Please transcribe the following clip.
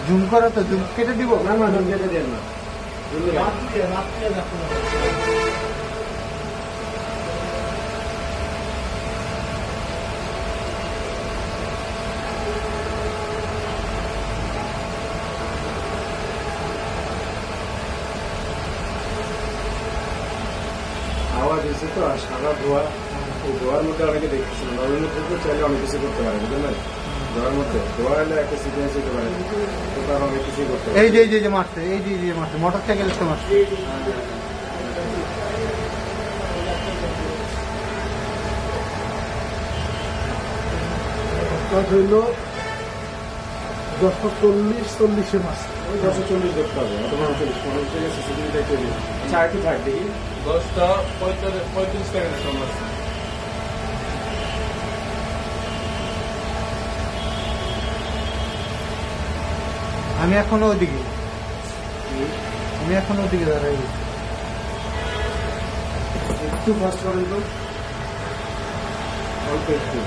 Zoom করা তো zoom কেটে দিব না না জুম কেটে দেন না আওয়াজ এসে তো আর সাদা ধোয়া এই ধোয়ার মধ্যে অনেকে দেখতেছিল নবীন তো চাইলে অনেক কিছু করতে পারে বুঝলেন ধোয়ার মধ্যে ধোয়া হলে একটা সিকুয়েন্স হতে পারে তো তার অনেক কিছুই করতে পারে এই যে মারছে এই যে মারছে মোটর সাইকেল এসে মারছে হইল 1040 মাস ওই 1040 ধরতে হবে অথবা 39 থেকে সিসিটিভিটাই তৈরি আচ্ছা একটু থাক দেখি 10টা 35 সেকেন্ডের সময় আছে। আমি এখনো ওইদিকে দাঁড়াই একটু ফাস্ট করেন তো অল্প একটু